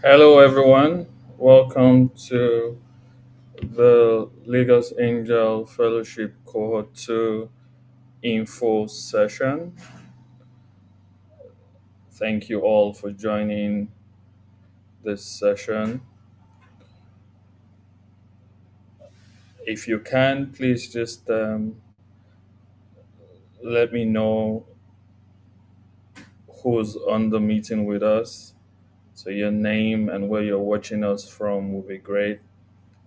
Hello, everyone. Welcome to the LAN Angel Fellowship Cohort 2 info session. Thank you all for joining this session. If you can, please just let me know who's on the meeting with us. So, your name and where you're watching us from will be great,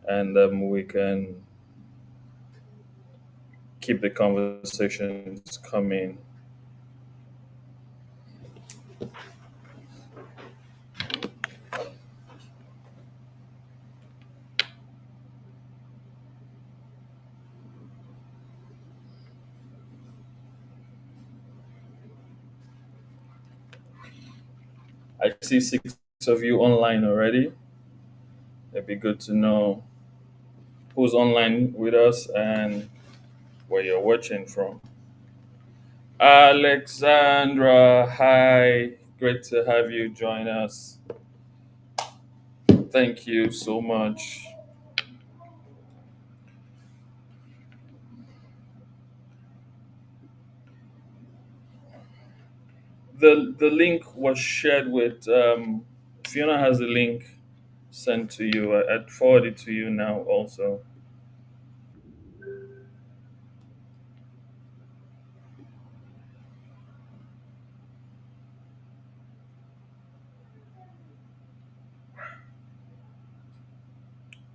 and we can keep the conversations coming. I see six of you online already. It'd be good to know who's online with us and where you're watching from. Alexandra, hi. Great to have you join us. Thank you so much. The link was shared with Fiona has a link sent to you. I'd forward it to you now also.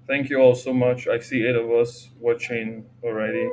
Thank you all so much. I see eight of us watching already.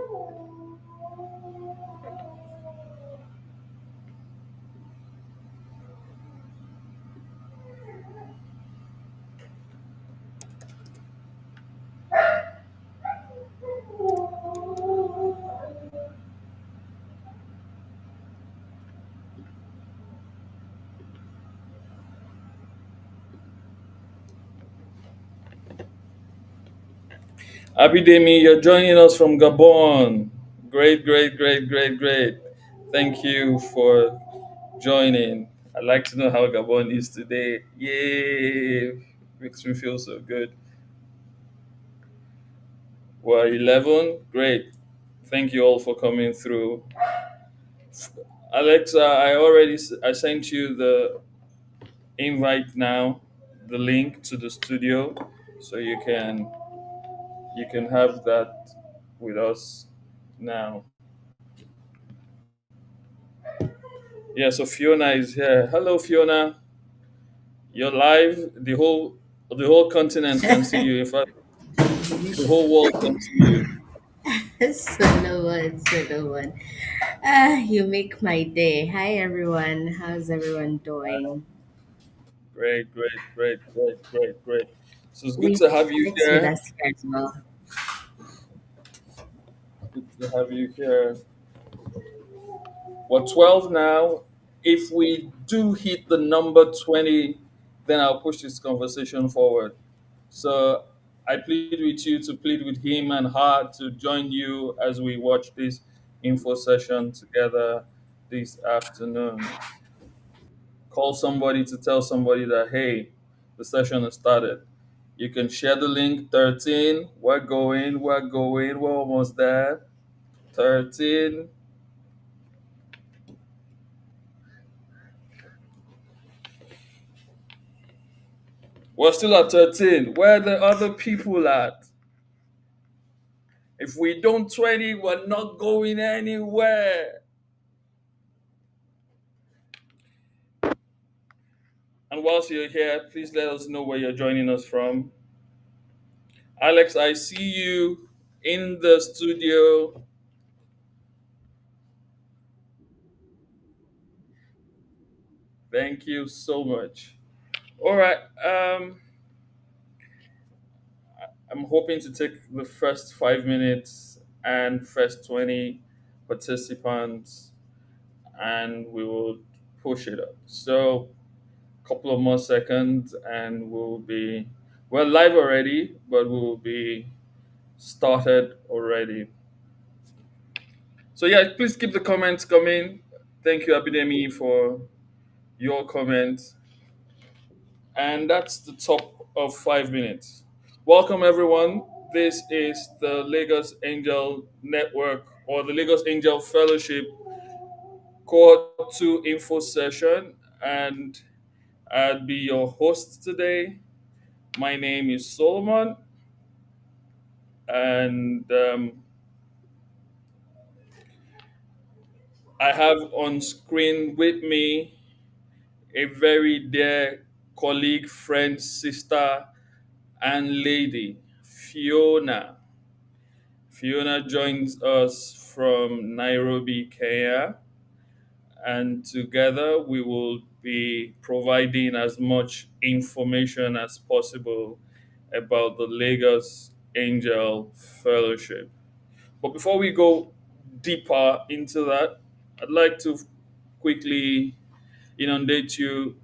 Abidemi, you're joining us from Gabon. Great, great, great, great, great. Thank you for joining. I'd like to know how Gabon is today. Yay! Makes me feel so good. We're 11. Great. Thank you all for coming through. Alexa, I sent you the invite now, the link to the studio, so you can have that with us now. Yeah, so Fiona is here. Hello, Fiona. You're live. The whole continent can see you. In fact, the whole world can see you. Solomon, Solomon. You make my day. Hi, everyone. How's everyone doing? Great, great, great, great, great, great. So it's good We to have you It's with here. us here as well. Good to have you here. We're 12 now. If we do hit the number 20, then I'll push this conversation forward. So I plead with you to plead with him and her to join you as we watch this info session together this afternoon. Call somebody to tell somebody that, hey, the session has started. You can share the link. 13. We're almost there. 13. We're still at 13. Where are the other people at? If we don't 20, we're not going anywhere. And whilst you're here, please let us know where you're joining us from. Alex, I see you in the studio. Thank you so much. All right. I'm hoping to take the first 5 minutes and first 20 participants, and we will push it up. So, couple of more seconds, and we're live already, but we'll be started already. So yeah, please keep the comments coming. Thank you, Abidemi, for your comments. and that's the top of 5 minutes. Welcome, everyone. This is the Lagos Angel Network or the Lagos Angel Fellowship Cohort 2 info session, and I'll be your host today. My name is Solomon, and I have on screen with me a very dear colleague, friend, sister, and lady, Fiona. Fiona joins us from Nairobi, Kenya, and together we will be providing as much information as possible about the Lagos Angel Fellowship. But before we go deeper into that, I'd like to quickly inundate you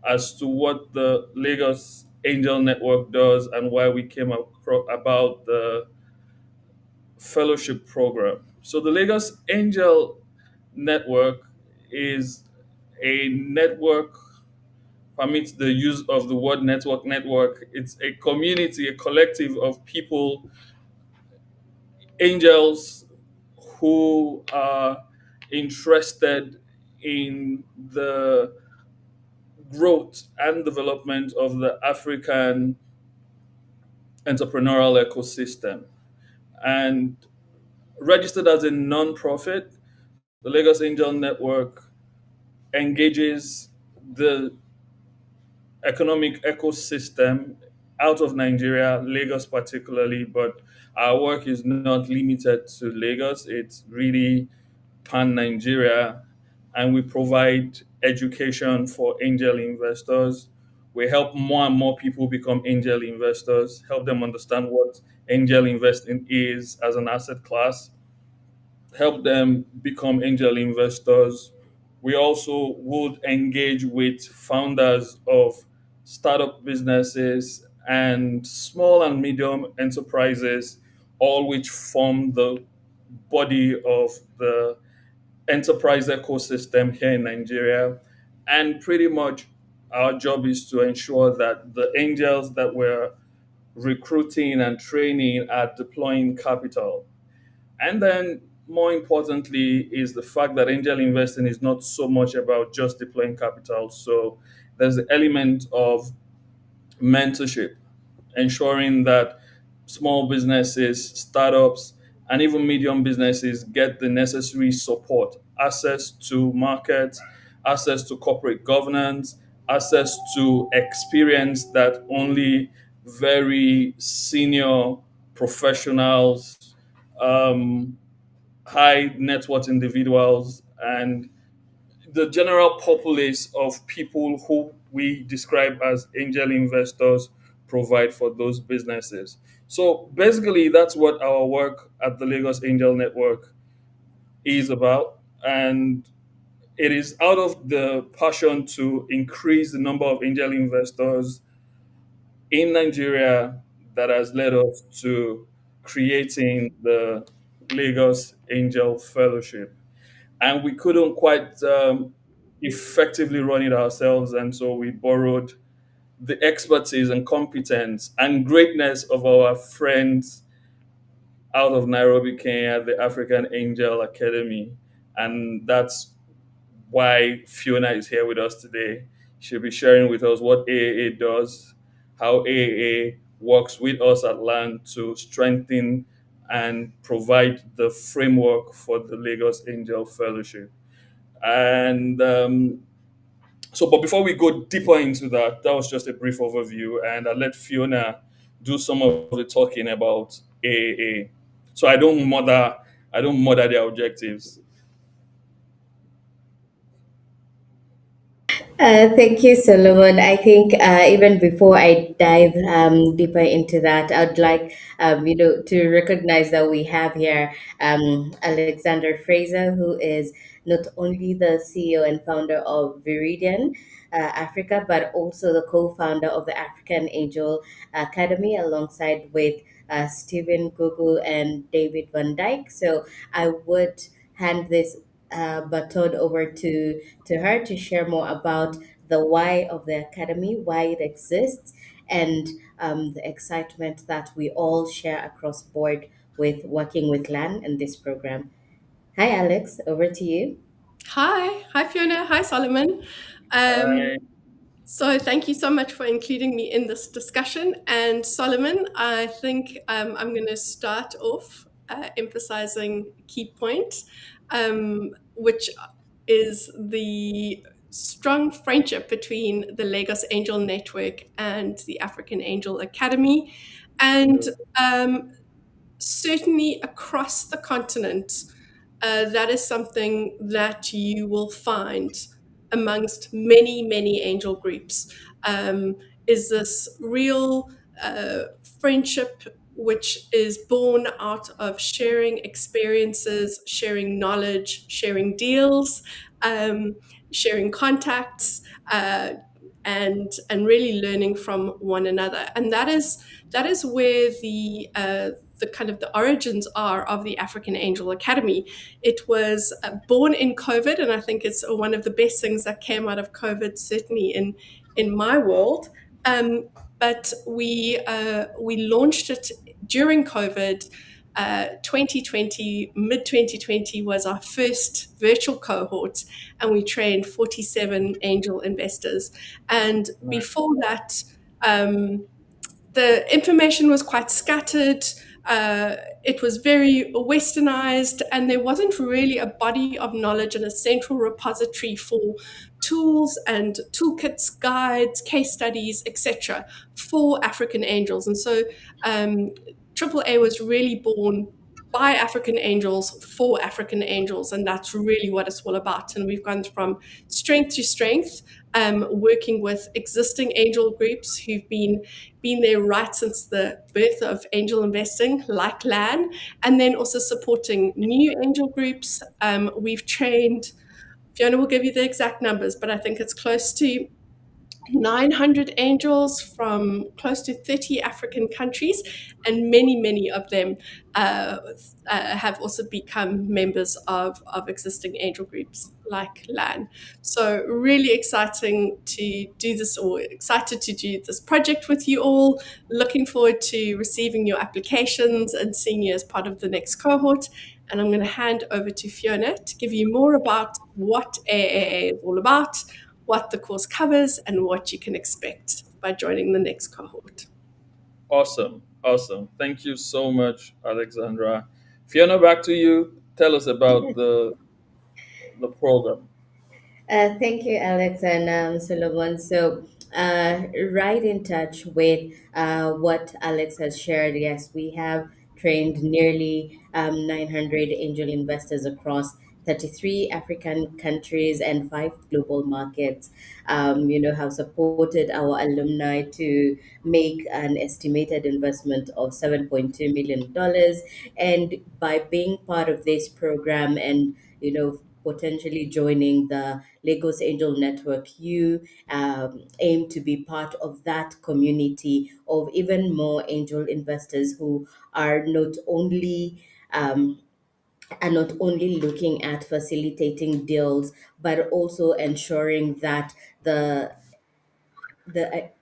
as to what the Lagos Angel Network does and why we came about the fellowship program. So, the Lagos Angel Network is a network, permits the use of the word network. It's a community, a collective of people, angels who are interested in the growth and development of the African entrepreneurial ecosystem. And registered as a non-profit, the Lagos Angel Network engages the economic ecosystem out of Nigeria, Lagos particularly, but our work is not limited to Lagos. It's really pan Nigeria, and we provide education for angel investors. We help more and more people become angel investors, help them understand what angel investing is as an asset class, help them become angel investors. We also would engage with founders of startup businesses and small and medium enterprises, all which form the body of the enterprise ecosystem here in Nigeria. And pretty much our job is to ensure that the angels that we're recruiting and training are deploying capital. And then, more importantly, is the fact that angel investing is not so much about just deploying capital. So there's the element of mentorship, ensuring that small businesses, startups, and even medium businesses get the necessary support, access to markets, access to corporate governance, access to experience that only very senior professionals, um, high net worth individuals, and the general populace of people who we describe as angel investors provide for those businesses. So basically, that's what our work at the Lagos Angel Network is about. And it is out of the passion to increase the number of angel investors in Nigeria that has led us to creating the Lagos Angel Fellowship. And we couldn't quite effectively run it ourselves, and so we borrowed the expertise and competence and greatness of our friends out of Nairobi, Kenya, the African Angel Academy. And that's why Fiona is here with us today. She'll be sharing with us what AAA does, how AAA works with us at LAN to strengthen and provide the framework for the Lagos Angel Fellowship. And but before we go deeper into that, that was just a brief overview, and I'll let Fiona do some of the talking about AA. So I don't mother their objectives. Thank you, Solomon. I think even before I dive deeper into that, I'd like to recognize that we have here Alexander Fraser, who is not only the CEO and founder of Viridian Africa, but also the co-founder of the African Angel Academy, alongside with Stephen Gugu and David Van Dyke. So I would hand this baton over to her to share more about the why of the academy, why it exists, and the excitement that we all share across board with working with LAN in this program. Hi, Alex, over to you. Hi Fiona, hi Solomon. Um, I so thank you so much for including me in this discussion. And Solomon, I think I'm going to start off emphasizing a key point, which is the strong friendship between the Lagos Angel Network and the African Angel Academy. And um, certainly across the continent, that is something that you will find amongst many angel groups. Um, is this real uh, friendship which is born out of sharing experiences, sharing knowledge, sharing deals, um, sharing contacts, and really learning from one another. And that is where the kind of the origins are of the African Angel Academy. It was born in COVID, and I think it's one of the best things that came out of COVID, certainly in my world. But we launched it during COVID. 2020, mid 2020 was our first virtual cohort, and we trained 47 angel investors. And before that, um, the information was quite scattered. Uh, it was very westernized, and there wasn't really a body of knowledge and a central repository for tools and toolkits, guides, case studies, etc., for African angels. And so, AAA was really born by African angels for African angels, and that's really what it's all about. And we've gone from strength to strength, working with existing angel groups who've been there right since the birth of angel investing, like LAN, and then also supporting new angel groups. We've trained, Fiona will give you the exact numbers, but I think it's close to 900 angels from close to 30 African countries, and many of them uh, have also become members of existing angel groups like LAN. So, really exciting to do this, or excited to do this project with you all. Looking forward to receiving your applications and seeing you as part of the next cohort. And I'm going to hand over to Fiona to give you more about what AAA is all about, what the course covers, and what you can expect by joining the next cohort. Awesome. Awesome. Thank you so much, Alexandra. Fiona, back to you. Tell us about the program. Thank you, Alex and Solomon. So, right in touch with what Alex has shared. Yes, we have trained nearly 900 angel investors across 33 African countries and five global markets. Have supported our alumni to make an estimated investment of $7.2 million. And by being part of this program and, potentially joining the Lagos Angel Network, you aim to be part of that community of even more angel investors who are not only um, looking at facilitating deals, but also ensuring that the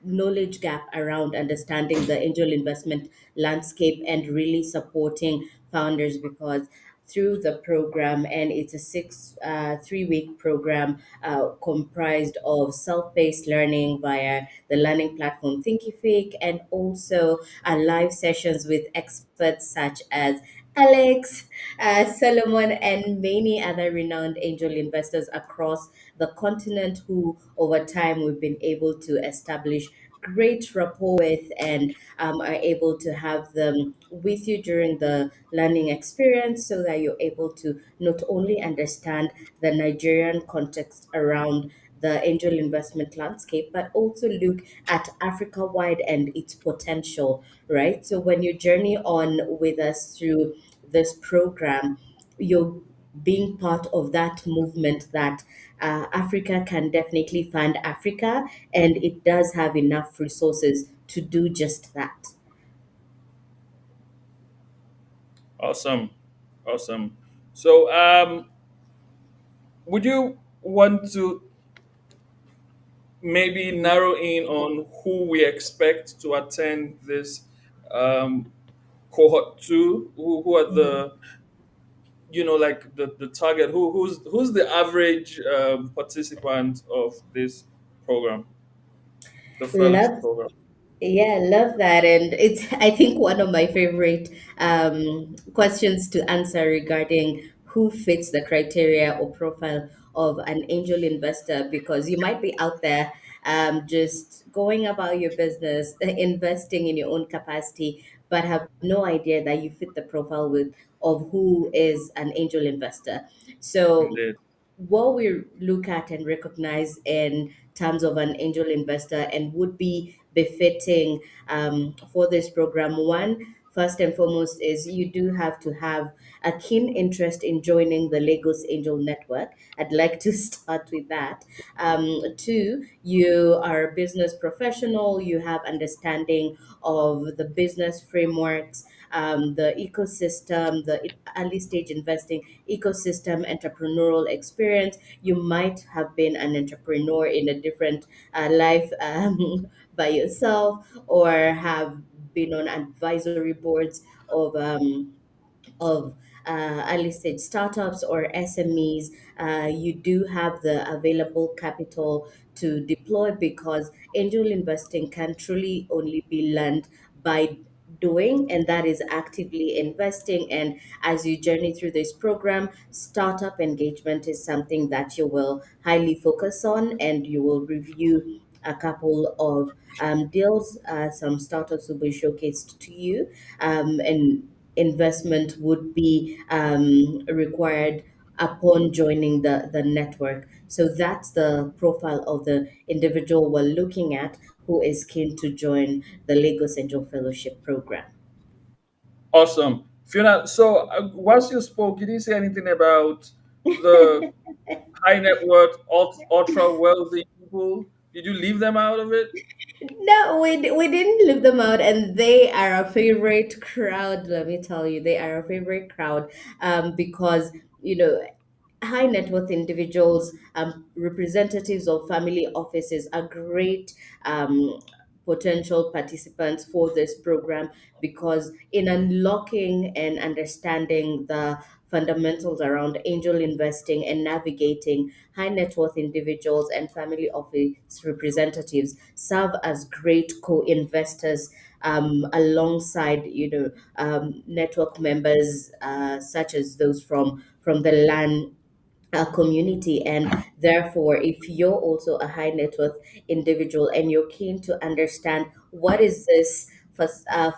knowledge gap around understanding the angel investment landscape and really supporting founders, because through the program, and it's a 3-week program comprised of self-paced learning via the learning platform Thinkific, and also live sessions with experts such as Alex, Solomon, and many other renowned angel investors across the continent who, over time, we've been able to establish great rapport with, and are able to have them with you during the learning experience, so that you're able to not only understand the Nigerian context around the angel investment landscape, but also look at Africa wide and its potential, right? So when you journey on with us through this program, you're being part of that movement that Africa can definitely fund Africa, and it does have enough resources to do just that. Awesome. Awesome. So, would you want to maybe narrow in on who we expect to attend this um, cohort two. Who are Mhm. the, like the target? Who's the average participant of this program, the fellowship Love program? Yeah, love that. And it's, I think, one of my favorite questions to answer regarding who fits the criteria or profile of an angel investor, because you might be out there just going about your business, investing in your own capacity, but have no idea that you fit the profile with of who is an angel investor. So Indeed. what we look at and recognize in terms of an angel investor and would be befitting for this program, one, first and foremost, is you do have to have a keen interest in joining the Lagos Angel Network. I'd like to start with that. Two, you are a business professional, you have understanding of the business frameworks, the ecosystem, the early stage investing ecosystem, entrepreneurial experience. You might have been an entrepreneur in a different life by yourself, or have been on advisory boards of early stage startups or SMEs. You do have the available capital to deploy, because angel investing can truly only be learned by doing, and that is actively investing. And as you journey through this program, startup engagement is something that you will highly focus on, and you will review a couple of deals. Some startups will be showcased to you, and investment would be required upon joining the network. So that's the profile of the individual we're looking at who is keen to join the Lagos Angel Fellowship program. Awesome, Fiona. So whilst you spoke, you didn't say anything about the high net worth, ultra wealthy people. Did you leave them out of it? No, we didn't leave them out, and they are our favorite crowd. Let me tell you, they are our favorite crowd, because you know high net worth individuals, representatives of family offices are great potential participants for this program, because in unlocking and understanding the fundamentals around angel investing and navigating, high net worth individuals and family office representatives serve as great co-investors alongside network members such as those from the LAN community. And therefore, if you're also a high net worth individual and you're keen to understand what is this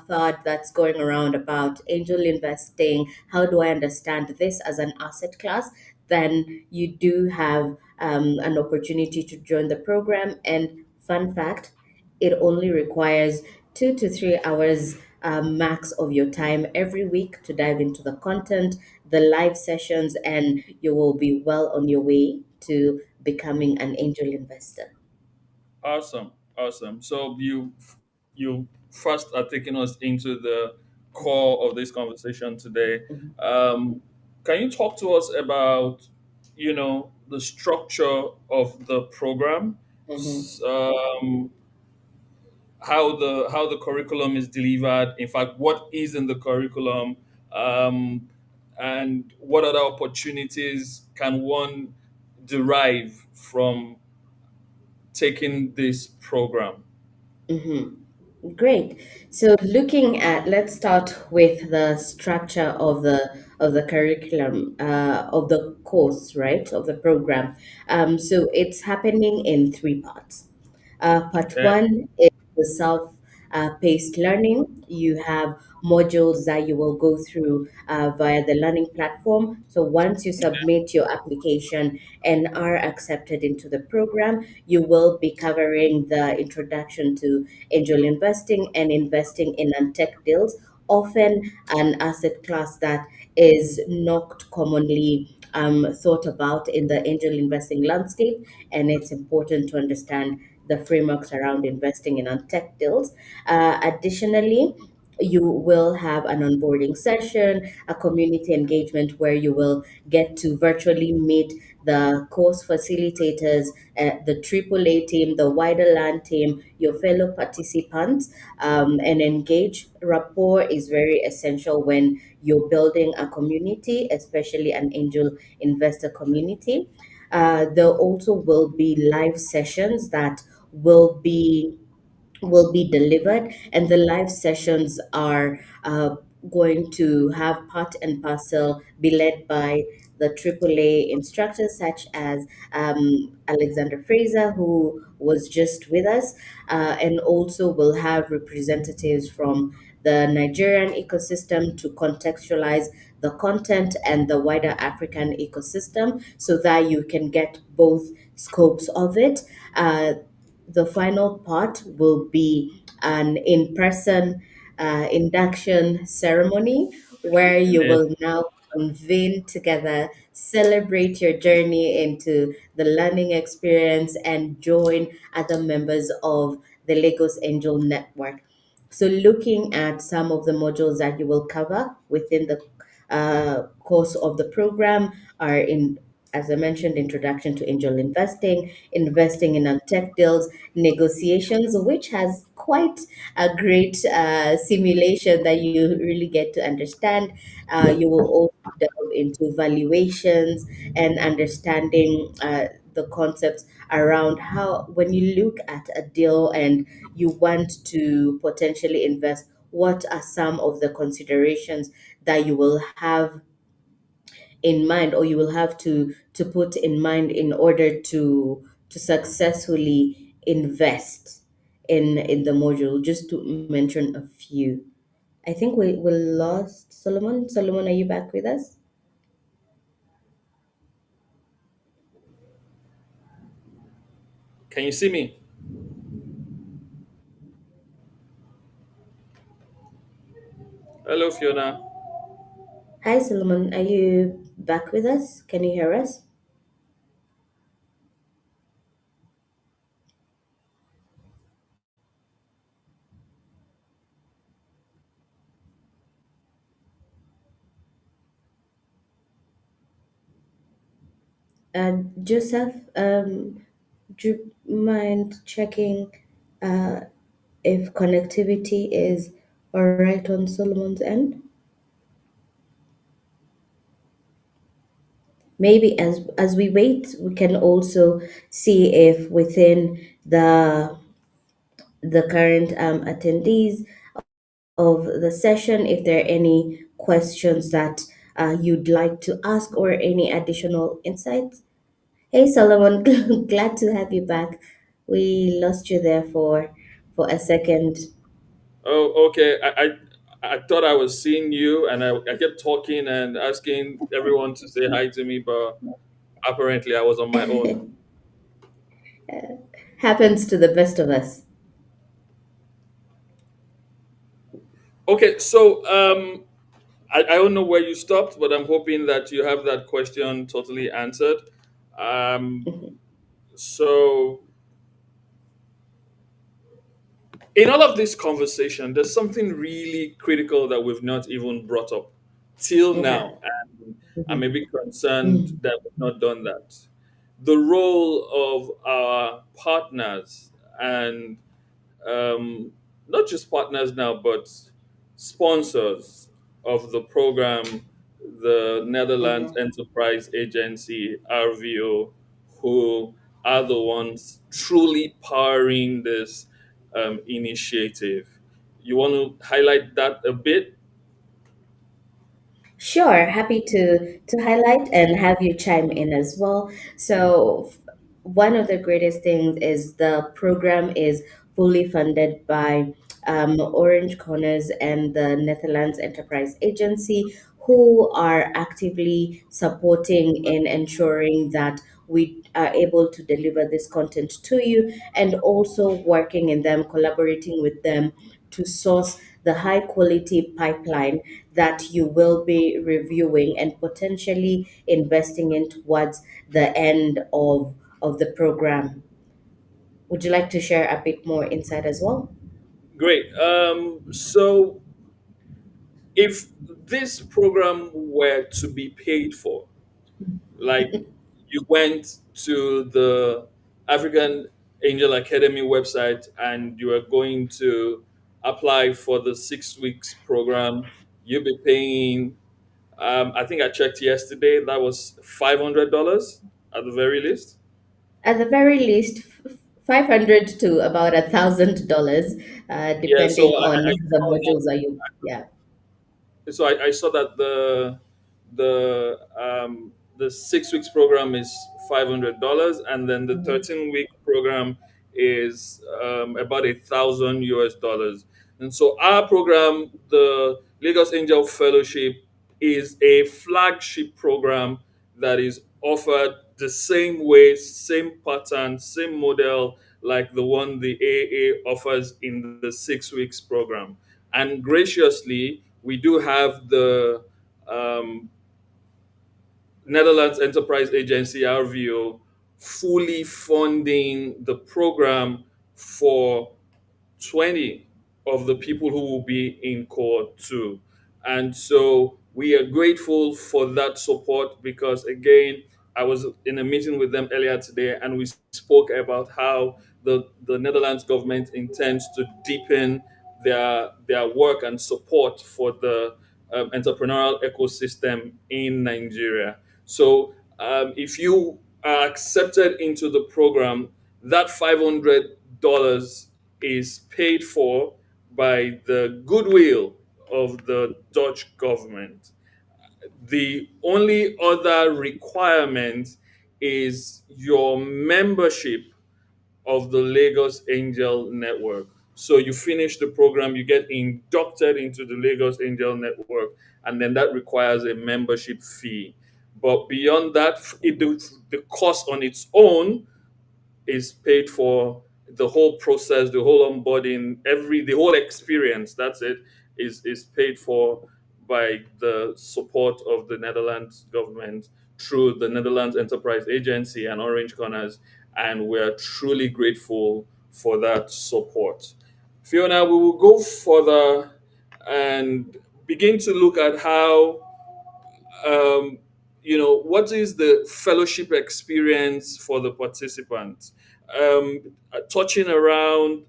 thought that's going around about angel investing, how do I understand this as an asset class, then you do have an opportunity to join the program. And fun fact, it only requires 2 to 3 hours max of your time every week to dive into the content, the live sessions, and you will be well on your way to becoming an angel investor. Awesome, awesome. So you first are taking us into the core of this conversation today. Mhm. Um, can you talk to us about the structure of the program, Mhm. how the curriculum is delivered? In fact, what is in the curriculum, um, and what other opportunities can one derive from taking this program? Mhm. Great. So looking at, let's start with the structure of the curriculum of the course, right, of the program. So it's happening in three parts. Part Okay. one is the self paced learning. You have modules that you will go through via the learning platform. So once you submit your application and are accepted into the program, you will be covering the introduction to angel investing and investing in tech deals, often an asset class that is not commonly thought about in the angel investing landscape. And it's important to understand the frameworks around investing in tech deals. Additionally, You will have an onboarding session, a community engagement where you will get to virtually meet the course facilitators, the AAA team, the wider LAN team, your fellow participants, and engage. Rapport is very essential when you're building a community, especially an angel investor community. There also will be live sessions that will be will be delivered, and the live sessions are going to have part and parcel be led by the AAA instructors, such as Alexander Fraser, who was just with us, and also will have representatives from the Nigerian ecosystem to contextualize the content and the wider African ecosystem so that you can get both scopes of it. The final part will be an in person induction ceremony where you Amen. will now convene together, celebrate your journey into the learning experience, and join other members of the Lagos Angel Network. So, looking at some of the modules that you will cover within the course of the program are in, as I mentioned, introduction to angel investing, investing in tech deals, negotiations, which has quite a great simulation that you really get to understand. You will also delve into valuations and understanding the concepts around how, when you look at a deal and you want to potentially invest, what are some of the considerations that you will have in mind, or you will have to put in mind in order to successfully invest in the module, just to mention a few. I think we lost Solomon, are you back with us? Can you see me? Hello, Fiona. Hi Solomon, are you back with us? Can you hear us? Joseph, do you mind checking uh, if connectivity is all right on Solomon's end? Maybe as we wait, we can also see if within the current attendees of the session, if there are any questions that you'd like to ask or any additional insights. Hey Solomon, glad to have you back. We lost you there for a second. Oh, okay. I thought I was seeing you, and I kept talking and asking everyone to say hi to me, but apparently I was on my own. Happens to the best of us. Okay, so I don't know where you stopped, but I'm hoping that you have that question totally answered. Um, so in all of this conversation, there's something really critical that we've not even brought up till Yeah. now. And I'm a Mhm. bit concerned Mm. that we've not done that. The role of our partners and um, not just partners now, but sponsors of the program, the Netherlands Mhm. Enterprise Agency, RVO, who are the ones truly powering this initiative. You want to highlight that a bit? Sure, happy to highlight and have you chime in as well. So, one of the greatest things is the program is fully funded by Orange Corners and the Netherlands Enterprise Agency, who are actively supporting in ensuring that we are able to deliver this content to you, and also working in them, collaborating with them to source the high quality pipeline that you will be reviewing and potentially investing in towards the end of the program. Would you like to share a bit more insight as well? Great. So if this program were to be paid for, like you went to the African Angel Academy website and you are going to apply for the 6 weeks program, you'll be paying, I think I checked yesterday, that was $500 at the very least. At the very least, 500 to about $1,000, Yeah, depending on the modules that you, yeah. I saw that the 6 weeks program is $500, and then the Mhm. 13-week program is about $1,000. And so our program, the Lagos Angel Fellowship, is a flagship program that is offered the same way, same pattern, same model like the one the AA offers in the 6 weeks program. And graciously, we do have the um, Netherlands Enterprise Agency, RVO, fully funding the program for 20 of the people who will be in Cohort 2. And so we are grateful for that support because, again, I was in a meeting with them earlier today and we spoke about how the Netherlands government intends to deepen their work and support for the entrepreneurial ecosystem in Nigeria. So if you are accepted into the program, that $500 is paid for by the goodwill of the Dutch government. The only other requirement is your membership of the Lagos Angel Network. So you finish the program, you get inducted into the Lagos Angel Network, and then that requires a membership fee. But beyond that, the cost on its own is paid for. The whole process, the whole onboarding, the whole experience, that's it, is paid for by the support of the Netherlands government through the Netherlands Enterprise Agency and Orange Corners, and we're truly grateful for that support. Fiona, we will go further and begin to look at how um, what is the fellowship experience for the participants? Touching around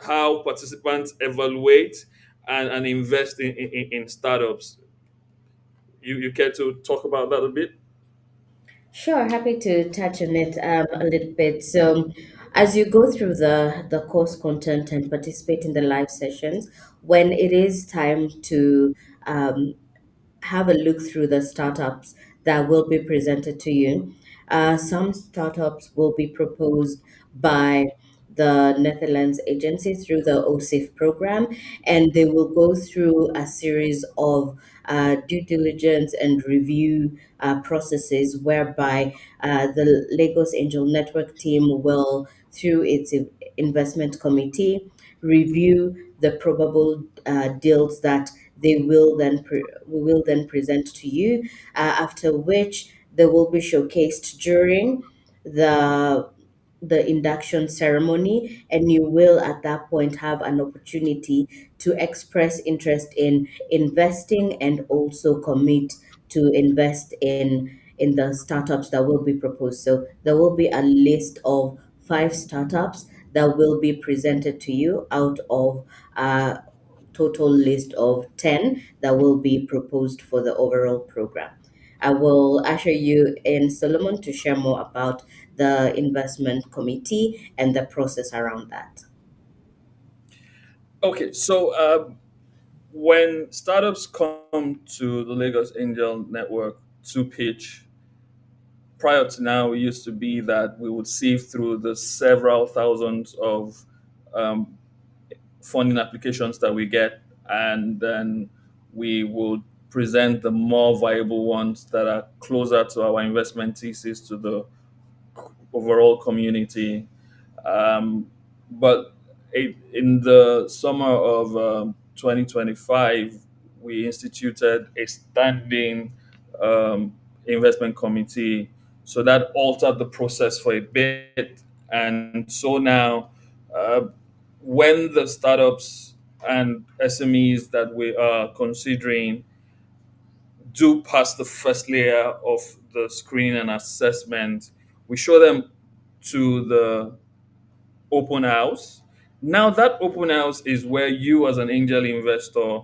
how participants evaluate and invest in startups. You care to talk about that a bit? Sure, happy to touch on it a little bit. So, as you go through the course content and participate in the live sessions, when it is time to um, have a look through the startups that will be presented to you. Some startups will be proposed by the Netherlands agency through the OSIF program, and they will go through a series of due diligence and review processes whereby the Lagos Angel Network team will, through its investment committee, review the probable deals that we will then present to you. After which they will be showcased during the the induction ceremony, and you will at that point have an opportunity to express interest in investing and also commit to invest in the startups that will be proposed. So there will be a list of 5 startups that will be presented to you out of a total list of 10 that will be proposed for the overall program. I will usher you in, Solomon, to share more about the investment committee and the process around that. Okay, so when startups come to the Lagos Angel Network to pitch, prior to now, it used to be that we would sieve through the several thousands of um, funding applications that we get, and then we would present the more viable ones that are closer to our investment thesis to the overall community. Um, but in the summer of 2025, we instituted a standing investment committee. So that altered the process for a bit. And so now, when the startups and SMEs that we are considering do pass the first layer of the screening and assessment, we show them to the open house. Now, that open house is where you, as an angel investor,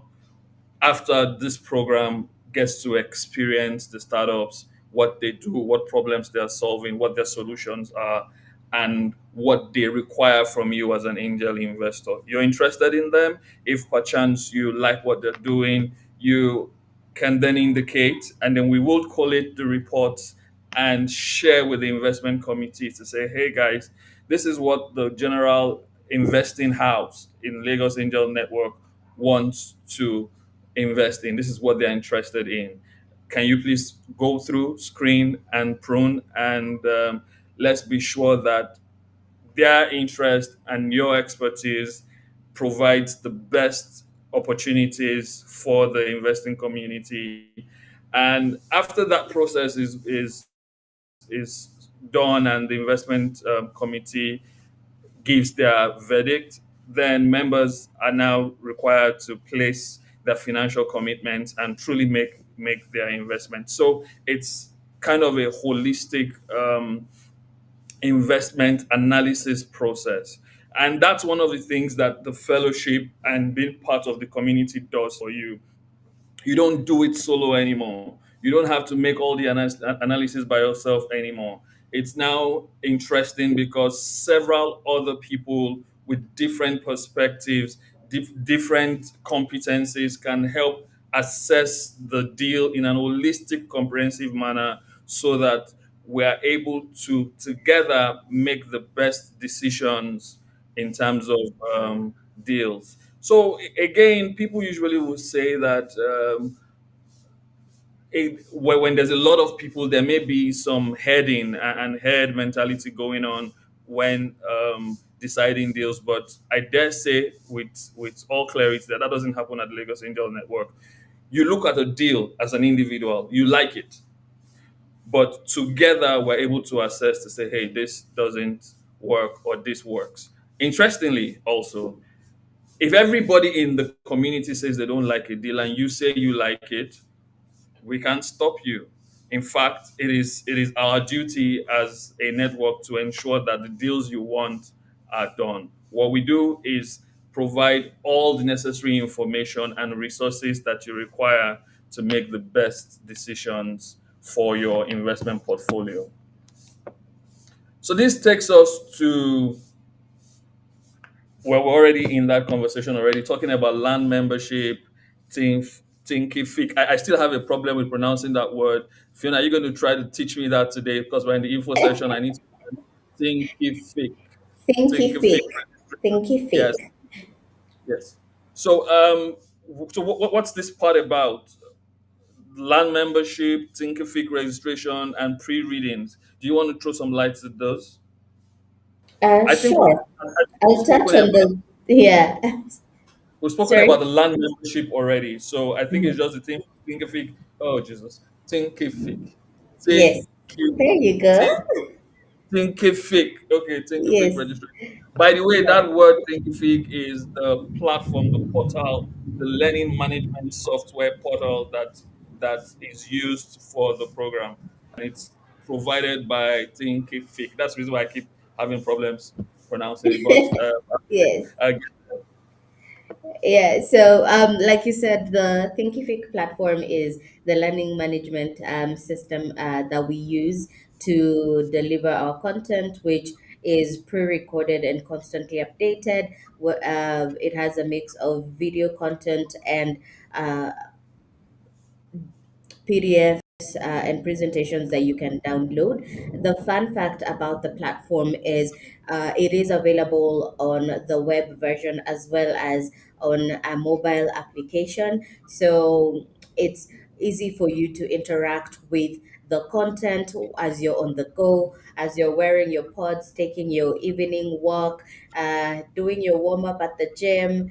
after this program, gets to experience the startups, what they do, what problems they are solving, what their solutions are, and what they require from you as an angel investor. You're interested in them. If perchance you like what they're doing, you can then indicate, and then we will collate the reports and share with the investment committee to say, hey guys, this is what the general investing house in Lagos Angel Network wants to invest in. This is what they're interested in. Can you please go through, screen, and prune, and let's be sure that their interest and your expertise provides the best opportunities for the investing community. And after that process is done and the investment committee gives their verdict, then members are now required to place their financial commitments and truly make their investment. So it's kind of a holistic investment analysis process. And that's one of the things that the fellowship and being part of the community does for you. You don't do it solo anymore. You don't have to make all the analysis by yourself anymore. It's now interesting because several other people with different perspectives, different competencies can help assess the deal in an holistic, comprehensive manner so that we are able to together make the best decisions in terms of deals. So again, people usually will say that when there's a lot of people, there may be some heading and head mentality going on when deciding deals. But I dare say, with all clarity, that that doesn't happen at the Lagos Angel Network. You look at a deal as an individual, you like it, but together we're able to assess to say, hey, this doesn't work or this works. Interestingly, also, if everybody in the community says they don't like a deal and you say you like it, we can't stop you. In fact, it is our duty as a network to ensure that the deals you want are done. What we do is provide all the necessary information and resources that you require to make the best decisions for your investment portfolio. So this takes us to, well, we're already in that conversation already, talking about land membership, Thinkific. I still have a problem with pronouncing that word. Fiona, are you going to try to teach me that today? Because we're in the info session. I need to Thinkific. Thinkific. Thinkific. Thinkific. Yes, yes. So, what's this part about? Land membership, Thinkific registration, and pre-readings. Do you want to throw some light to those? I think Sure. we've I'll touch spoken on about the, yeah. We've spoken Sorry. about the land membership already, so I think it's Mhm. just the thing. Thinkific. Oh Jesus, Thinkific. Yes. Thank you. There you go. Think, Thinkific. Okay, Thinkific Yes. registration. By the way, that word Thinkific is the platform, the portal, the learning management software portal that is used for the program, and it's provided by Thinkific. That's the reason why I keep having problems pronouncing it. But Yes. I Yeah, so like you said, the Thinkific platform is the learning management system that we use to deliver our content, which is pre-recorded and constantly updated. It has a mix of video content and uh, PDFs and presentations that you can download. The fun fact about the platform is it is available on the web version as well as on a mobile application. So it's easy for you to interact with the content as you're on the go, as you're wearing your pods, taking your evening walk, doing your warm up at the gym,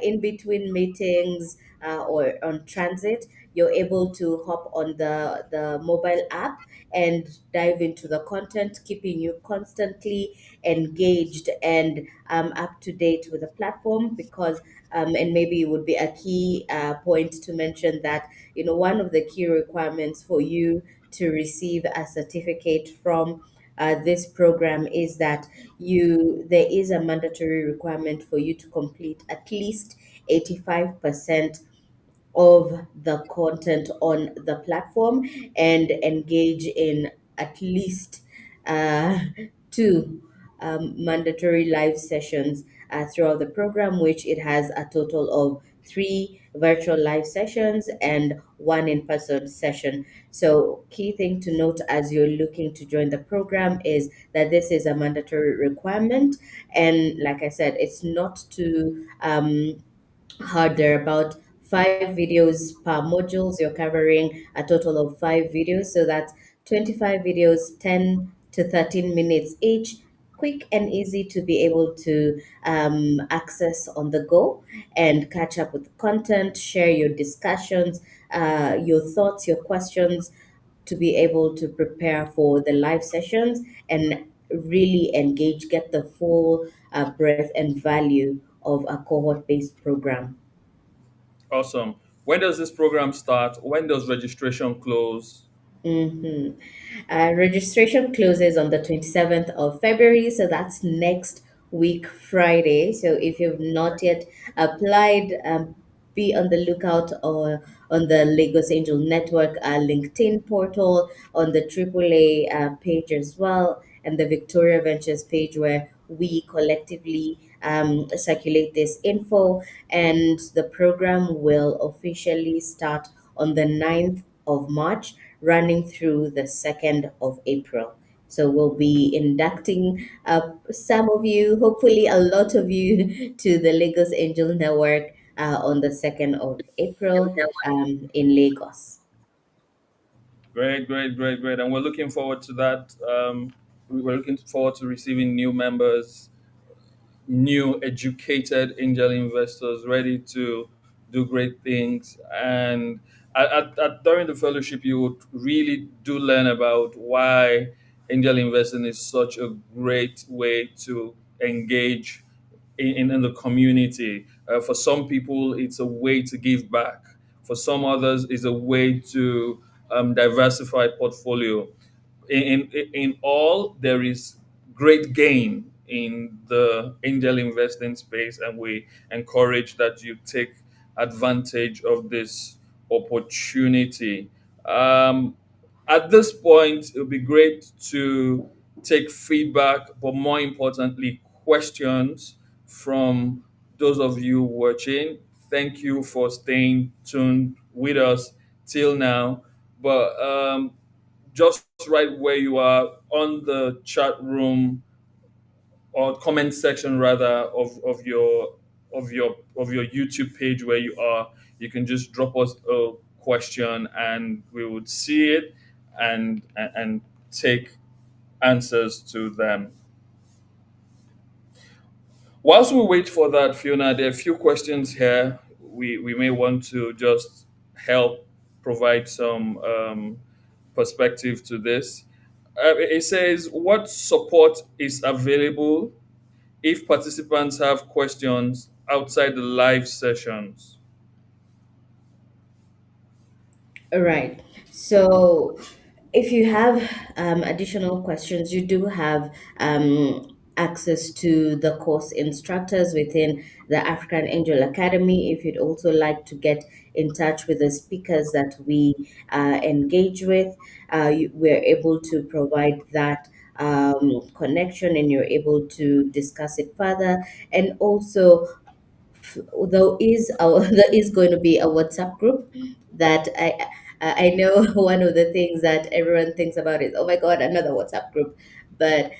in between meetings, or on transit. you're able to hop on the mobile app and dive into the content, keeping you constantly engaged and up to date with the platform. Because and maybe it would be a key point to mention that, one of the key requirements for you to receive a certificate from this program is that there is a mandatory requirement for you to complete at least 85% of the content on the platform and engage in at least uh, two mandatory live sessions throughout the program, which it has a total of three virtual live sessions and one in person session. So, key thing to note as you're looking to join the program is that this is a mandatory requirement. And like I said, it's not too hard. There are about 5 videos per modules. You're covering a total of 5 videos. So that's 25 videos, 10 to 13 minutes each. Quick and easy to be able to access on the go and catch up with the content, share your discussions, your thoughts, your questions, to be able to prepare for the live sessions and really engage, get the full breadth and value of a cohort based program. Awesome. When does this program start? When does registration close? hmm Registration closes on the 27th of February, so that's next week, Friday. So if you've not yet applied, be on the lookout or on the Lagos Angel Network LinkedIn portal, on the AAA page as well, and the Victoria Ventures page where we collectively circulate this info. And the program will officially start on the 9th of March, running through the 2nd of April. So we'll be inducting some of you, hopefully a lot of you, to the Lagos Angel Network on the 2nd of April in Lagos. Great, great, great, great. And we're looking forward to that. We're looking forward to receiving new members, new educated angel investors ready to do great things. And during the fellowship, you would really do learn about why angel investing is such a great way to engage in the community. For some people, it's a way to give back. For some others, it's a way to diversify portfolio. In all, there is great gain in the angel investing space, and we encourage that you take advantage of this opportunity. Um, at this point, it would be great to take feedback, but more importantly, questions from those of you watching. Thank you for staying tuned with us till now. But just right where you are on the chat room or comment section rather of your YouTube page where you are, you can just drop us a question and we would see it and take answers to them. Whilst we wait for that, Fiona, there are a few questions here. We may want to just help provide some perspective to this. It says, what support is available if participants have questions outside the live sessions? All right. So, if you have additional questions, you do have access to the course instructors within the African Angel Academy. If you'd also like to get in touch with the speakers that we engage with, we're able to provide that connection and you're able to discuss it further. And also, there is going to be a WhatsApp group that I know one of the things that everyone thinks about is, oh my God, another WhatsApp group. But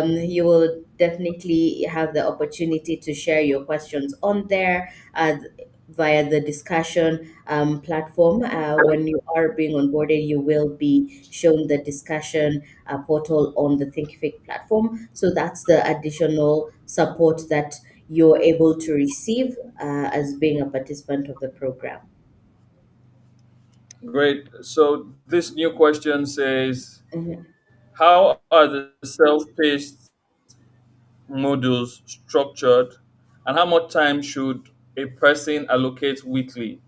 you will definitely have the opportunity to share your questions on there via the discussion platform. When you are being onboarded, you will be shown the discussion portal on the Thinkific platform. So that's the additional support that you're able to receive as being a participant of the program. Great. So this new question says, Mhm. how are the self-paced modules structured, and how much time should a person allocate weekly?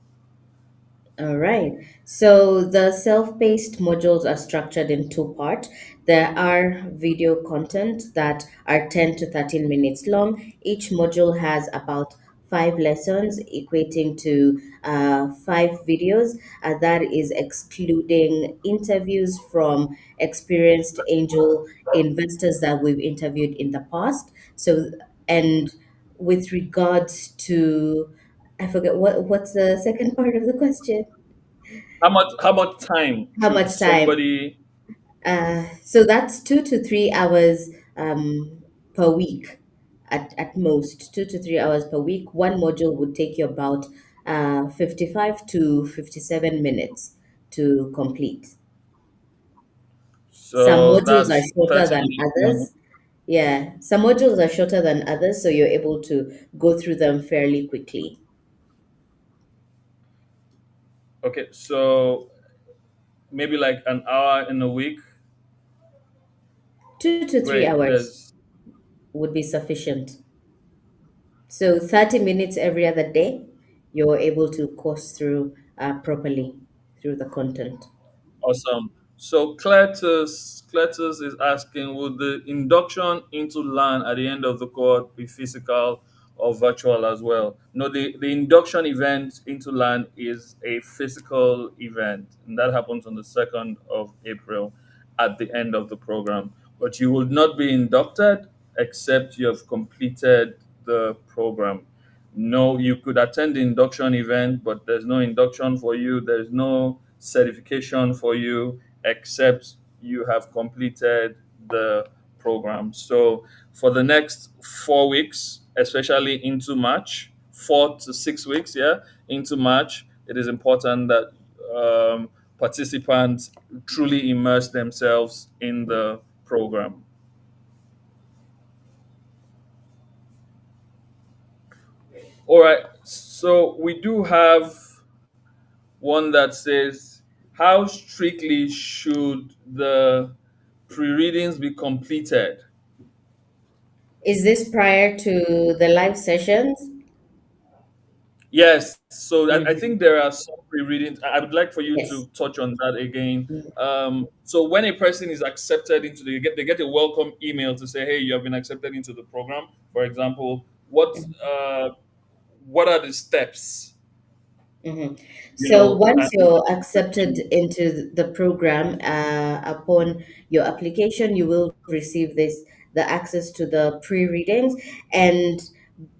All right. So the self-paced modules are structured in two parts. There are video content that are 10 to 13 minutes long. Each module has about five lessons, equating to five videos. That is excluding interviews from experienced angel investors that we've interviewed in the past. So, and with regards to, I forget what's the second part of the question. How much time How should much time? somebody? So that's 2 to 3 hours per week, at most 2 to 3 hours per week. One module would take you about 55 to 57 minutes to complete. Some So modules are that's shorter 30 than minutes long. others. Yeah, some modules are shorter than others, so you're able to go through them fairly quickly. Okay, so maybe like an hour in a week. 2 to 3 Great. hours There's would be sufficient. So 30 minutes every other day, you're able to course through properly through the content. Awesome. So Cletus is asking, would the induction into LAN at the end of the course be physical or virtual as well? No, the induction event into LAN is a physical event, and that happens on the 2nd of April at the end of the program. But you will not be inducted except you have completed the program. No, you could attend the induction event, but there's no induction for you. There's no certification for you except you have completed the program. So for the next 4 weeks, especially into March, 4 to 6 weeks, yeah, into March, it is important that participants truly immerse themselves in the program. All right. So we do have one that says, how strictly should the pre-readings be completed? Is this prior to the live sessions? Yes, so I Mhm. think there are some pre-readings. I would like for you Yes. to touch on that again. Mhm. So when a person is accepted into they get a welcome email to say, hey, you have been accepted into the program. For example, uh, what are the steps? Mhm. You So know, once and you're accepted into the program, upon your application, you will receive the access to the pre-readings, and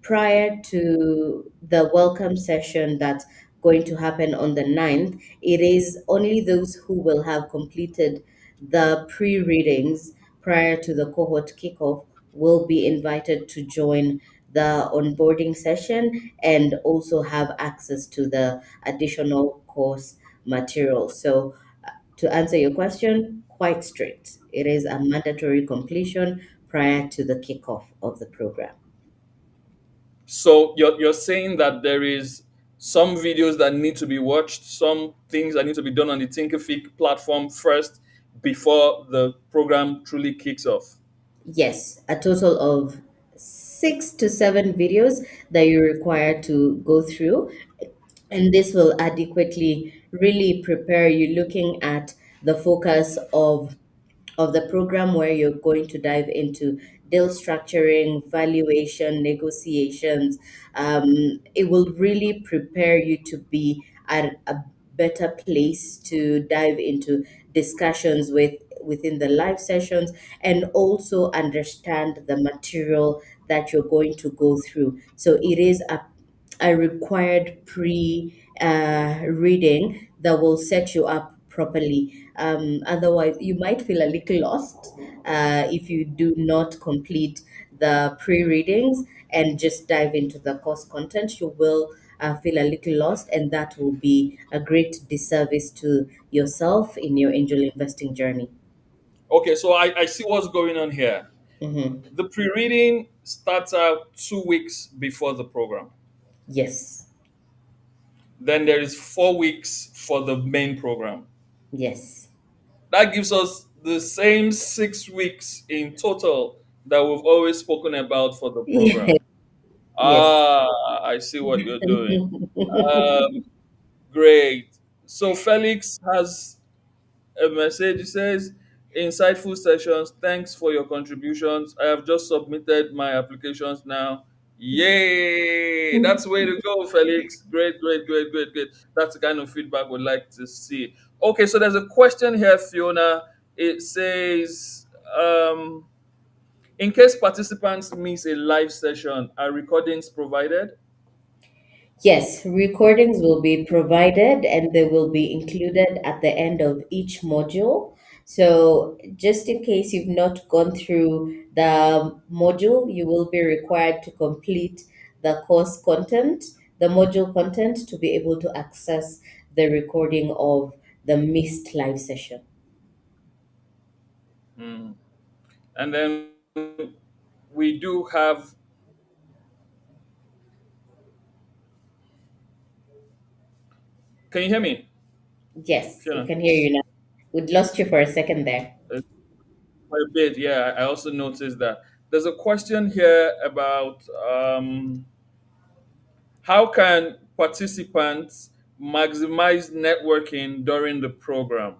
prior to the welcome session that's going to happen on the 9th, it is only those who will have completed the pre-readings prior to the cohort kickoff will be invited to join the onboarding session and also have access to the additional course material. So, to answer your question, quite strict. It is a mandatory completion prior to the kickoff of the program. so you're saying that there is some videos that need to be watched, some things that need to be done on the Thinkific platform first before the program truly kicks off. Yes, a total of 6 to 7 videos that you're required to go through, and this will adequately really prepare you looking at the focus of the program, where you're going to dive into deal structuring, valuation, negotiations. It will really prepare you to be at a better place to dive into discussions within the live sessions, and also understand the material that you're going to go through. So it is a required pre reading that will set you up properly. Otherwise, you might feel a little lost if you do not complete the pre readings and just dive into the course content. You will feel a little lost, and that will be a great disservice to yourself in your angel investing journey. Okay, so I see what's going on here. Hmm. The pre-reading starts out 2 weeks before the program. Yes. Then there is 4 weeks for the main program. Yes. That gives us the same 6 weeks in total that we've always spoken about for the program. Yes. Ah, I see what you're doing. Um, Great. So Felix has a message. It says, "Insightful sessions. Thanks for your contributions. I have just submitted my applications now. Yay! That's the way to go, Felix. Great, great, great, great, great. That's the kind of feedback we'd like to see." Okay, so there's a question here, Fiona. It says, in case participants miss a live session, are recordings provided? Yes, recordings will be provided and they will be included at the end of each module. So, just in case you've not gone through the module, you will be required to complete the course content, the module content, to be able to access the recording of the missed live session. Hmm. And then we do have. Can you hear me, Yes, we Fiona? can hear you now. We'd lost you for a second there. Quite a bit, yeah. I also noticed that. There's a question here about how can participants maximize networking during the program?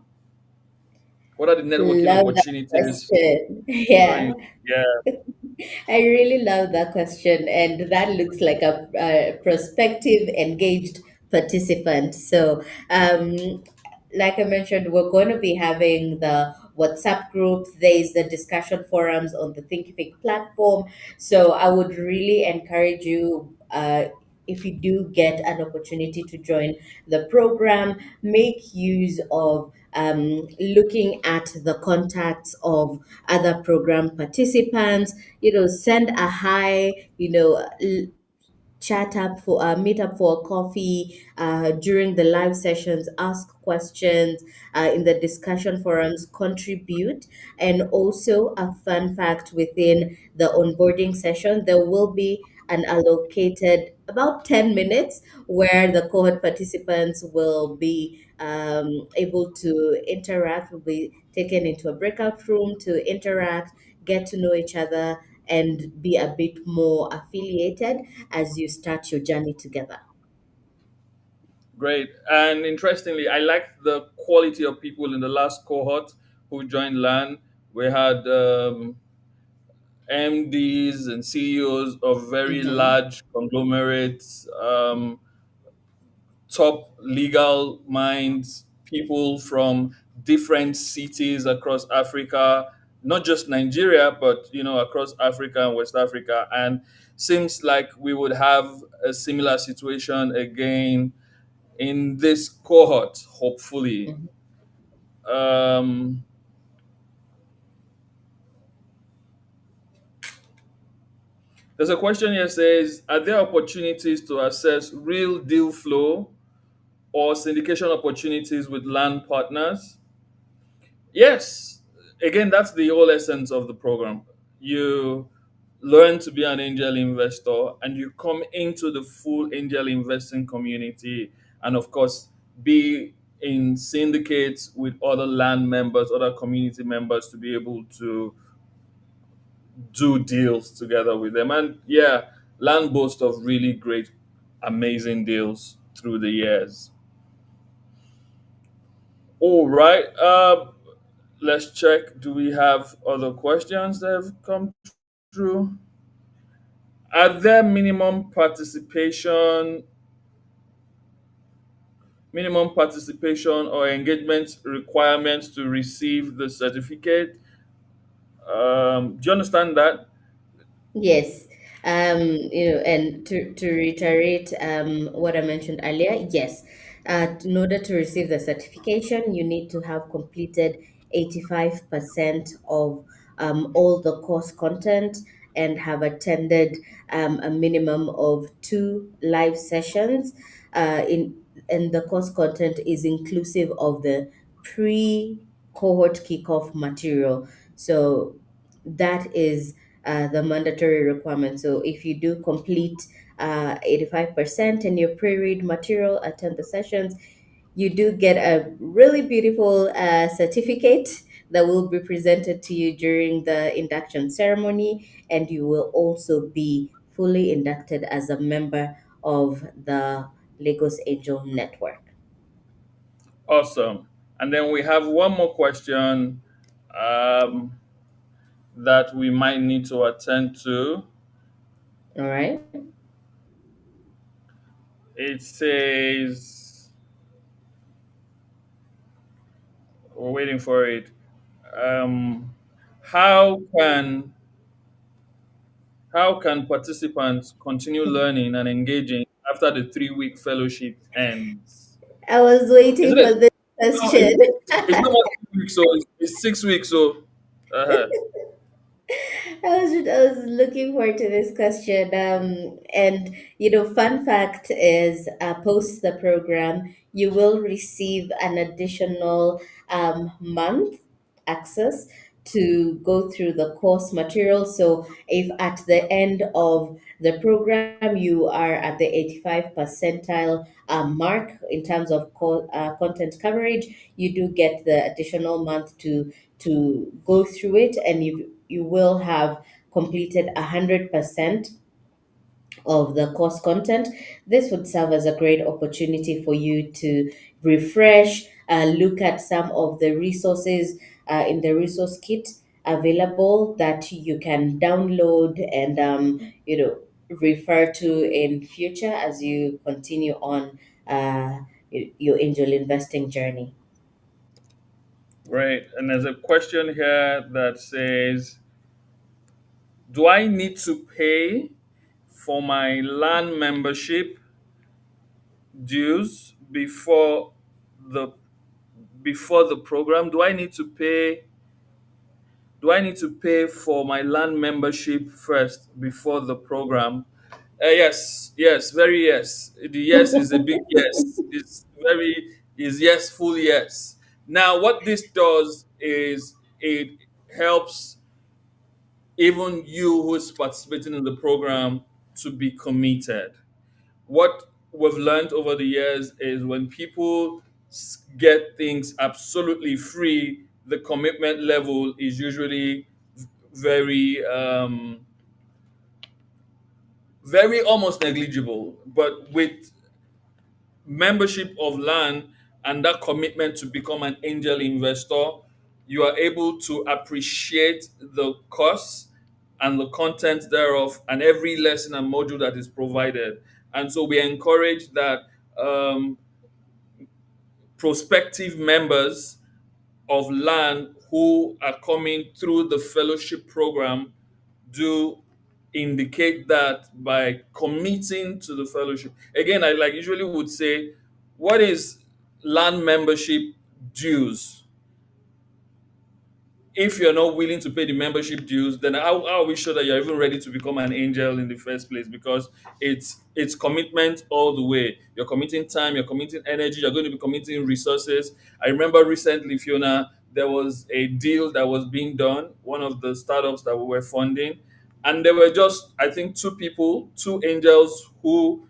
What are the networking Love that opportunities question. Yeah. during? Yeah, I really love that question, and that looks like a prospective, engaged participant. So, like I mentioned, we're going to be having the WhatsApp group. There's the discussion forums on the Thinkific platform. So, I would really encourage you. If you do get an opportunity to join the program, make use of looking at the contacts of other program participants, send a hi, chat up for meet up for a coffee during the live sessions, ask questions in the discussion forums, contribute. And also a fun fact, within the onboarding session there will be an allocated about 10 minutes where the cohort participants will be able to interact, will be taken into a breakout room to interact, get to know each other, and be a bit more affiliated as you start your journey together. great. And interestingly, I liked the quality of people in the last cohort who joined LAN. We had MDs and CEOs of very Hmm. large conglomerates, top legal minds, people from different cities across Africa, not just Nigeria, but across Africa and West Africa. And seems like we would have a similar situation again in this cohort, hopefully. Hmm. Um, there's a question here says, are there opportunities to assess real deal flow or syndication opportunities with land partners? Yes. Again, that's the whole essence of the program. You learn to be an angel investor and you come into the full angel investing community, and of course be in syndicates with other land members, other community members, to be able to do deals together with them. And yeah, land boasts of really great, amazing deals through the years. All right. Let's check. Do we have other questions that have come through? Are there minimum participation or engagement requirements to receive the certificate? Do you understand that? Yes. And to reiterate what I mentioned earlier, yes. In order to receive the certification, you need to have completed 85% of all the course content and have attended a minimum of two live sessions. And the course content is inclusive of the pre cohort kickoff material. So that is the mandatory requirement. So if you do complete 85% and you pre-read material, attend the sessions, you do get a really beautiful certificate that will be presented to you during the induction ceremony, and you will also be fully inducted as a member of the Lagos Angel Network. Awesome. And then we have one more question um, that we might need to attend to. All right. It says, we're waiting for it. Um, how can how can participants continue learning and engaging after the 3 week fellowship ends? I was Isn't waiting it? for this No, question. it's not more 3 weeks, so it's 6 weeks. So, uh I was looking forward to this question. And fun fact is, post the program, you will receive an additional month access to go through the course material. So if at the end of the program you are at the 85 percentile mark in terms of content coverage, you do get the additional month to go through it, and you will have completed 100% of the course content. This would serve as a great opportunity for you to refresh, look at some of the resources in the resource kit available that you can download and refer to in future as you continue on your angel investing journey. right. And there's a question here that says, do I need to pay for my LAN membership dues the before the program? Do I need to pay for my LAN membership first before the program? Yes, yes, very yes. The yes is a big yes. Is yes, full yes. Now, what this does is it helps even you who's participating in the program to be committed. What we've learned over the years is when people get things absolutely free, the commitment level is usually very very almost negligible. But with membership of LAN and that commitment to become an angel investor, you are able to appreciate the costs and the content thereof and every lesson and module that is provided. And so we encourage that um, prospective members of LAN who are coming through the fellowship program do indicate that by committing to the fellowship. Again, I like usually would say, what is LAN membership dues? If you're not willing to pay the membership dues, then how are we sure that you're even ready to become an angel in the first place? Because it's commitment all the way. You're committing time, you're committing energy, you're going to be committing resources. I remember recently, Fiona, there was a deal that was being done, one of the startups that we were funding, and there were just, I think, two people, two angels who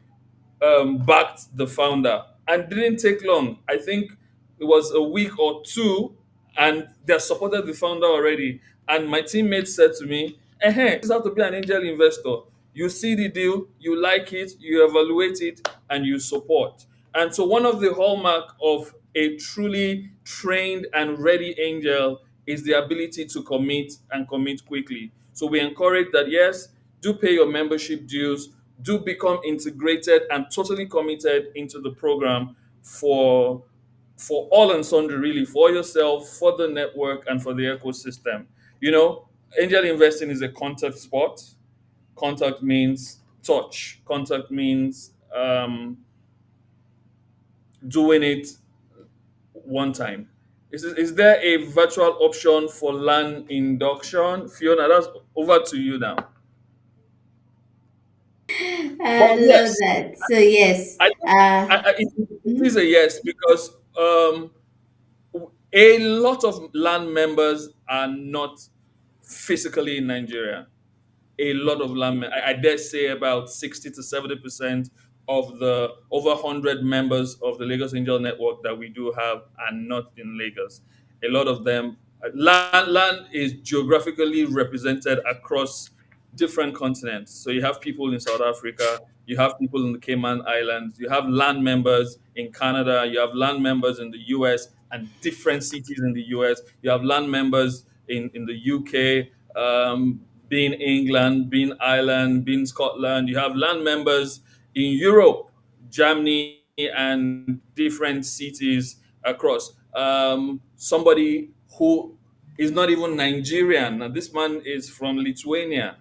backed the founder, and didn't take long. I think it was a week or two, and they supported the founder already. And my teammate said to me, this is how to be an angel investor. You see the deal, you like it, you evaluate it, and you support. And so one of the hallmark of a truly trained and ready angel is the ability to commit and commit quickly. So we encourage that, yes, do pay your membership dues, do become integrated and totally committed into the program for all and sundry, really, for yourself, for the network, and for the ecosystem. You know, angel investing is a contact sport. Contact means touch. Contact means doing it one time. Is there a virtual option for LAN induction? Fiona, that's over to you now. But I love yes, that. So yes, I think it is a yes because a lot of LAN members are not physically in Nigeria. a lot of land. I dare say about 60 to 70% of the over 100 members of the Lagos Angel Network that we do have are not in Lagos. A lot of them, land is geographically represented across different continents. So you have people in South Africa, you have people in the Cayman Islands, you have land members in Canada, you have land members in the US and different cities in the US, you have land members in the UK, being England, being Ireland, being Scotland, you have land members in Europe, Germany, and different cities across. Somebody who is not even Nigerian. Now, this man is from Lithuania,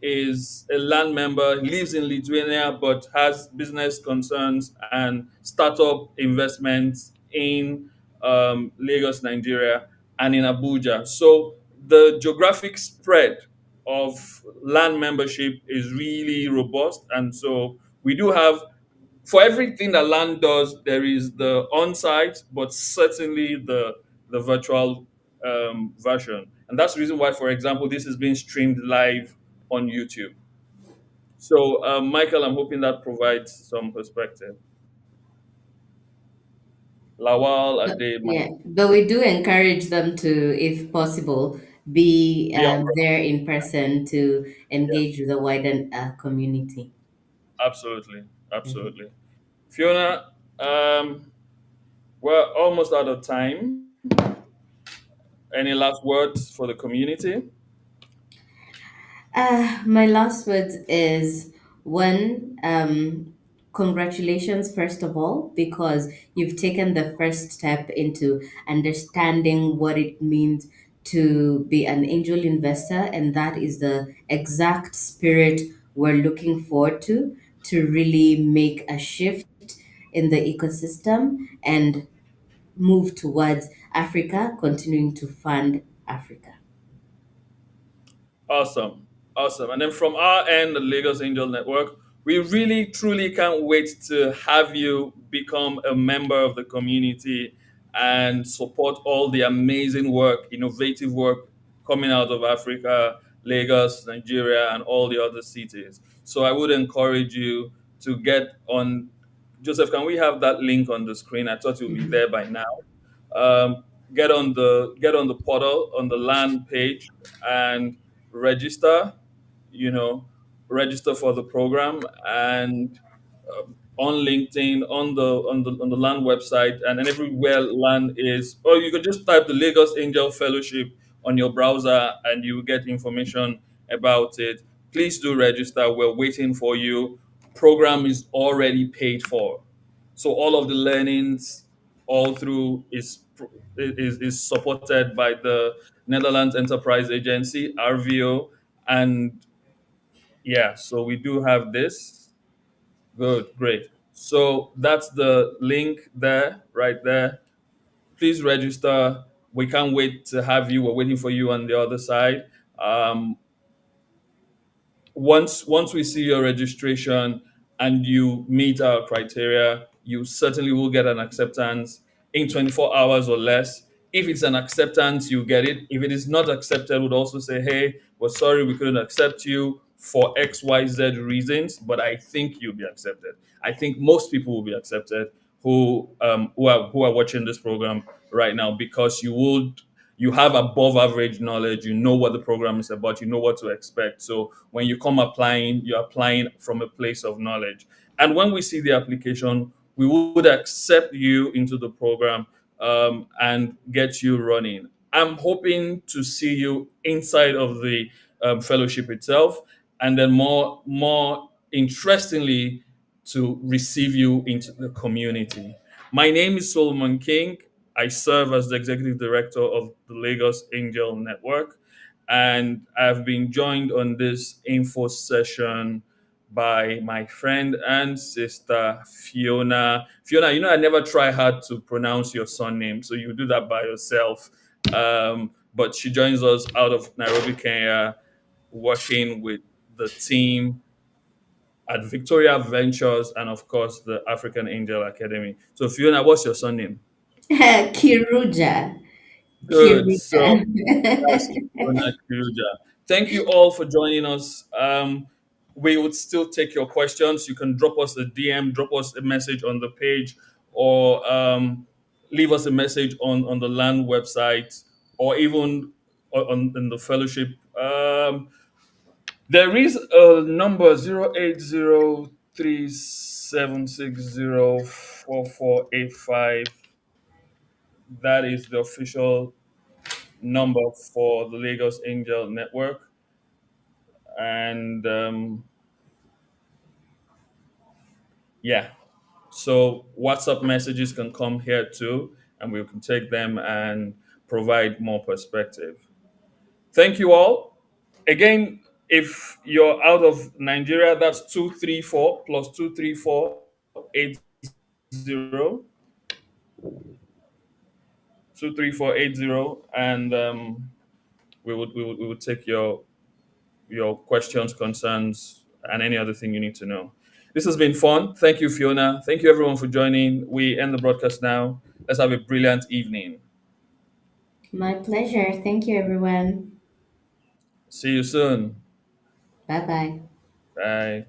is a land member, lives in Lithuania, but has business concerns and startup investments in Lagos, Nigeria, and in Abuja. So the geographic spread of land membership is really robust. And so we do have, for everything that land does, there is the on-site, but certainly the virtual version, and that's the reason why, for example, this is being streamed live on YouTube. So, Michael, I'm hoping that provides some perspective. Lawal, Ade, Yeah, but we do encourage them to, if possible, be be on. there in person to Yeah, engage with the wider community. absolutely, Mhm. absolutely. Fiona, we're almost out of time. Any last words for the community? My last words is one, congratulations, first of all, because you've taken the first step into understanding what it means to be an angel investor. And that is the exact spirit we're looking forward to really make a shift in the ecosystem and move towards Africa, continuing to fund Africa. Awesome. Awesome. And then from our end, the Lagos Angel Network, we really truly can't wait to have you become a member of the community and support all the amazing work, innovative work coming out of Africa, Lagos, Nigeria, and all the other cities. So I would encourage you to get on. Joseph, can we have that link on the screen? I thought it would be Mhm. there by now. Get on the portal on the land page and register, you know, register for the program, and on LinkedIn, on the land website, and then everywhere land is, or you could just type the Lagos Angel Fellowship on your browser and you will get information about it. Please do register. We're waiting for you. Program is already paid for. So all of the learnings all through is supported by the Netherlands Enterprise Agency, RVO, and yeah, so we do have this. Good, great. So that's the link there, right there. Please register. We can't wait to have you. We're waiting for you on the other side. Um, once we see your registration and you meet our criteria, you certainly will get an acceptance in 24 hours or less. If it's an acceptance, you get it. If it is not accepted, we'd also say, hey, we're sorry we couldn't accept you for XYZ reasons, but I think you'll be accepted. I think most people will be accepted who are watching this program right now, because you have above average knowledge, you know what the program is about, you know what to expect. So when you come applying, you're applying from a place of knowledge. And when we see the application, we would accept you into the program, and get you running. I'm hoping to see you inside of the fellowship itself, and then more interestingly, to receive you into the community. My name is Solomon King. I serve as the executive director of the Lagos Angel Network, and I've been joined on this info session by my friend and sister Fiona. Fiona, I never try hard to pronounce your surname, so you do that by yourself. But she joins us out of Nairobi, Kenya, working with the team at Victoria Ventures and, of course, the African Angel Academy. So, Fiona, what's your surname? Kiruja. Good. Kiruja. So that's Fiona Kiruja. Thank you all for joining us. We would still take your questions. You can drop us a DM, drop us a message on the page, or leave us a message on the LAN website, or even in the fellowship. There is a number 08037604485. That is the official number for the Lagos Angel Network. And yeah, so WhatsApp messages can come here too, and we can take them and provide more perspective. Thank you all. Again, if you're out of Nigeria, that's 234 plus 23480, 23480, and we would take your questions, concerns, and any other thing you need to know. This has been fun. Thank you, Fiona. Thank you, everyone, for joining. We end the broadcast now. Let's have a brilliant evening. My pleasure. Thank you, everyone. See you soon. Bye bye. Bye.